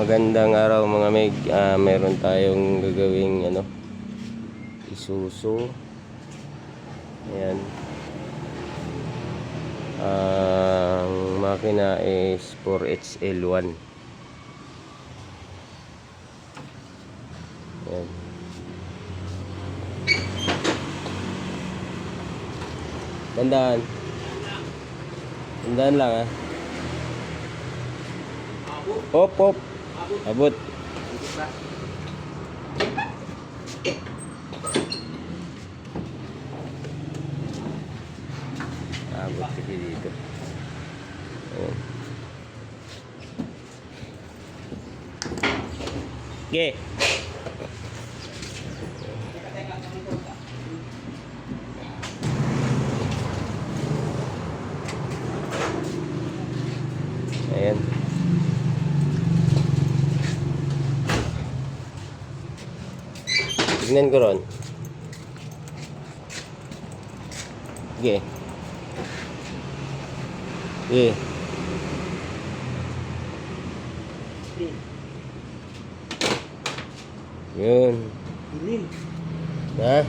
Magandang araw mga meg. Meron tayong gagawing Isuzu. Ayan. Ang makina is 4HL1. Ayan. Tandaan. Tandaan lang Hop. Abot. Abot kasi dito. Ayan. Okay. Ayan. Tignan ko ron. Sige. Sige. Yun. Ha?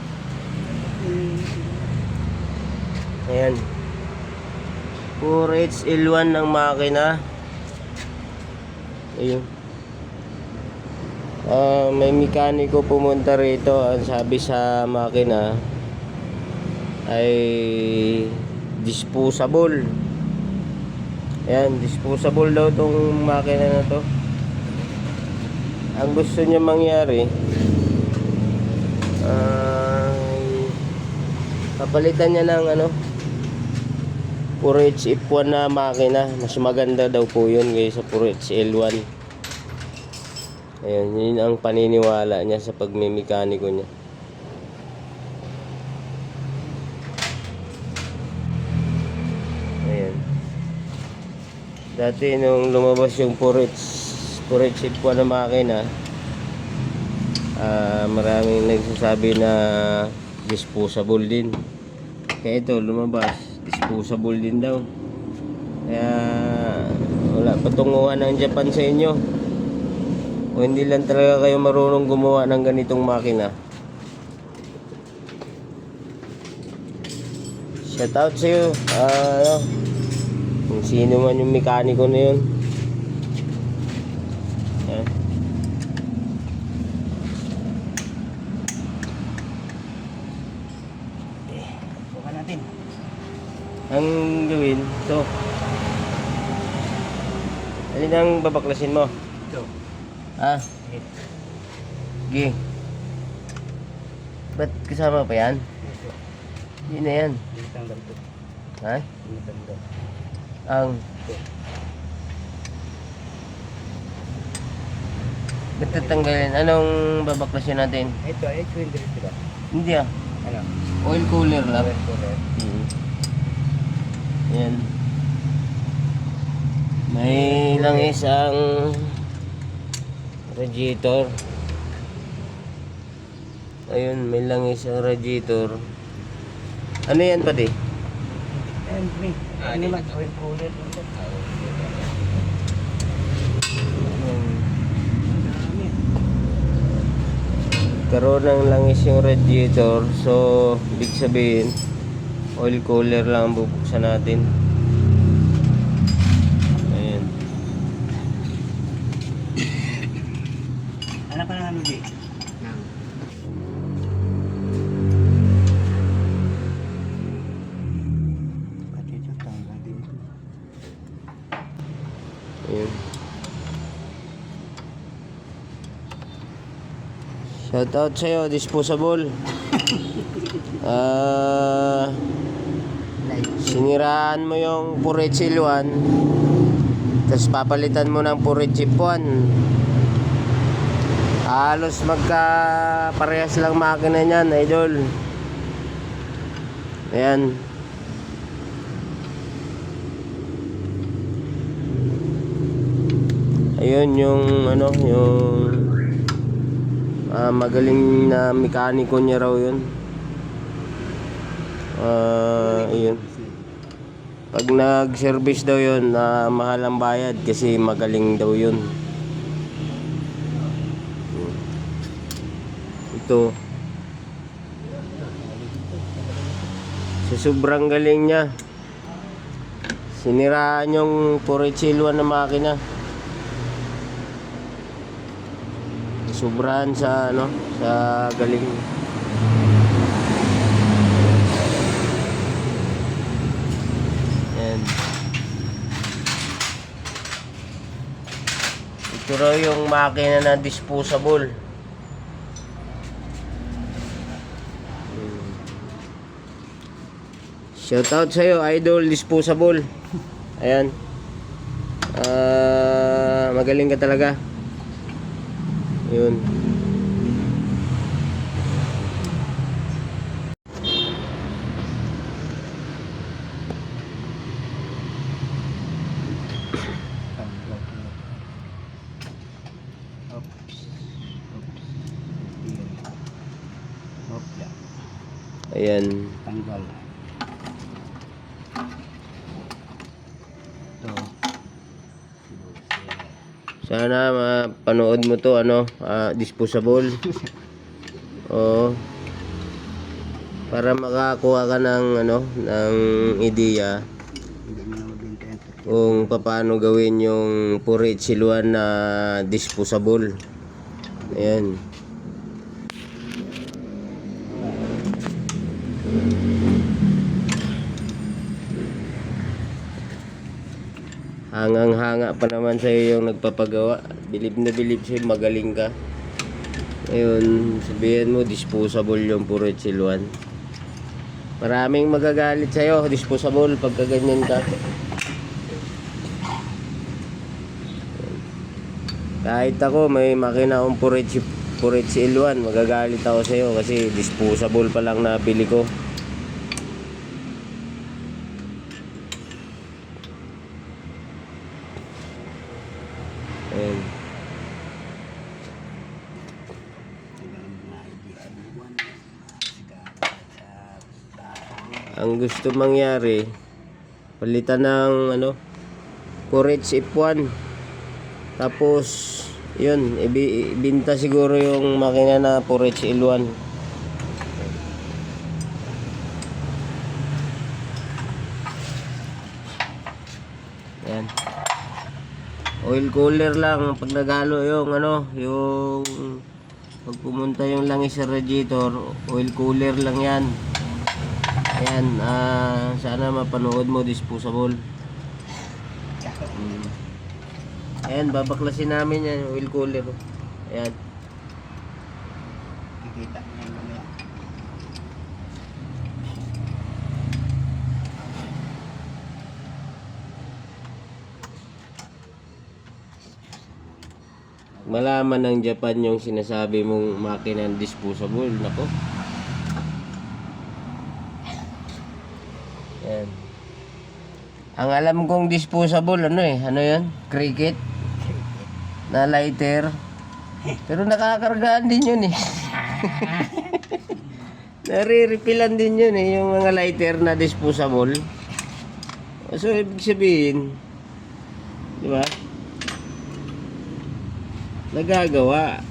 Ayan. 4HL1 ng makina. Ayun. May mekaniko pumunta rito. Ang sabi sa makina ay disposable. Ayan, disposable daw tong makina na to. Ang gusto niya mangyari papalitan niya ng 4HF1 na makina. Mas maganda daw po yun kaysa 4HL1. Ayan, yun ang paniniwala niya sa pagmemekaniko niya. Ayan. Dati nung lumabas yung 4HF1 na makina, maraming nagsasabi na disposable din. Kaya ito lumabas, disposable din daw. Kaya wala patunguhan ng Japan sa inyo. O hindi lang talaga kayo marunong gumawa ng ganitong makina. Shout out sa iyo. Kung sino man yung mekaniko na yun. Ayan. Buka natin. Ang gawin, ito. Alin ang babaklasin mo? Ito. Sige. Ba't kasama pa yan? Ito. Hindi na yan. Hindi tanggal ito. Ha? Hindi tanggal. Ang ba't tatanggalin? Anong babaklasin natin? Ito ay twin direct ba? Hindi Ano? Oil cooler lang. Oil cooler. Yan. May lang isang radiator. Ayun, may lang isang radiator. Ano yan pati? And me. Ano naman? Oil cooler. Karoon ng langis yung radiator. So, ibig sabihin oil cooler lang ang bubuksan natin. Ayan. Ano pa ng ano di? Ayan. Shout out sa'yo, disposable. Siniraan mo yung 4HL1, tapos papalitan mo ng 4HF1. Halos magka-parehas lang makina niyan, idol. Ayan. Ayun yung magaling na mekaniko niya raw yun. Ayun. Pag nag-service daw yun, mahal ang bayad kasi magaling daw yun. dito. Sa sobrang galing niya, siniraan yung purichiluan na makina. Sobrahan sa ano, sa galing. And ito raw yung makina na disposable. Shoutout sa'yo, Idol Disposable. Ayan. Magaling ka talaga. Yun. Ayan. Tanggal. Ito. Sana mapanood mo to, ano, disposable. Oo. Para makakuha ka ng ano, ng ideya kung paano gawin yung purichiluan na disposable. Ayan. Hangang-hanga pa naman sa'yo yung nagpapagawa. Bilib na bilib sa'yo, magaling ka. Ayun, sabihin mo, disposable yung purichiluan. Maraming magagalit sa'yo, disposable, pagka ganyan ka. Kahit ako, may makina akong purichiluan, magagalit ako sa'yo kasi disposable pa lang nabili ko. Ayan. Ang gusto mangyari, palitan ng ano, Porage F1. Tapos yun, ibinta siguro yung makina na Porage L1. Ayan. Oil cooler lang pag nagalo yung ano, yung pag pumunta yung langis sa radiator, oil cooler lang yan. Ayan, sana mapanood mo, disposable. Ayan, babaklasin namin yan, oil cooler. Ayan. Kikita niya mamaya. Malaman ng Japan yung sinasabi mong makina disposable. Nako. Ayan. Ang alam kong disposable, ano yan? Cricket. Na lighter. Pero nakakargaan din yun eh. Nare-refillan din yun eh, yung mga lighter na disposable. So, ibig sabihin, di ba? Nagagawa.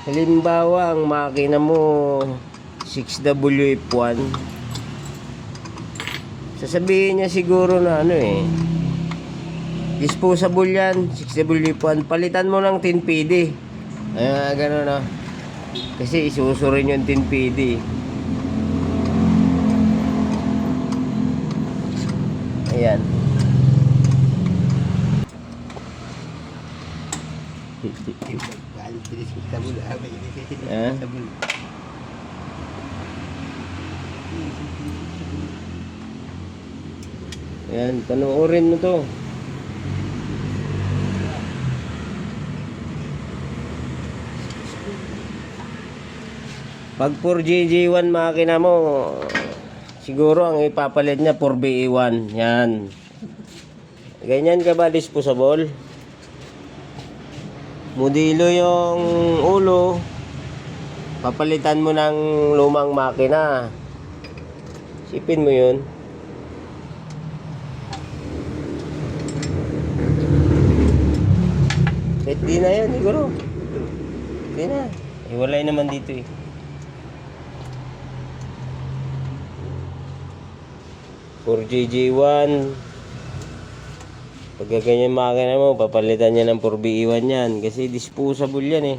Halimbawa, ang makina mo 6WF1, sasabihin niya siguro na ano disposable yan, 6WF1, palitan mo ng 10PD. Gano'n na. Kasi isusurin yung 10PD. Ayan. Ayan, panoorin mo to. Pag 4GG1 makina mo, siguro ang ipapalit niya 4BE1. Yan. Ganyan ka ba disposable? Modelo yung ulo, papalitan mo ng lumang makina. Sipin mo yun. Kahit di na yan, siguro. Di na. Iwalay naman dito eh. For JJ1. Pagka ganyan makina mo, papalitan niya ng 4BE1 yan. Kasi disposable yan eh.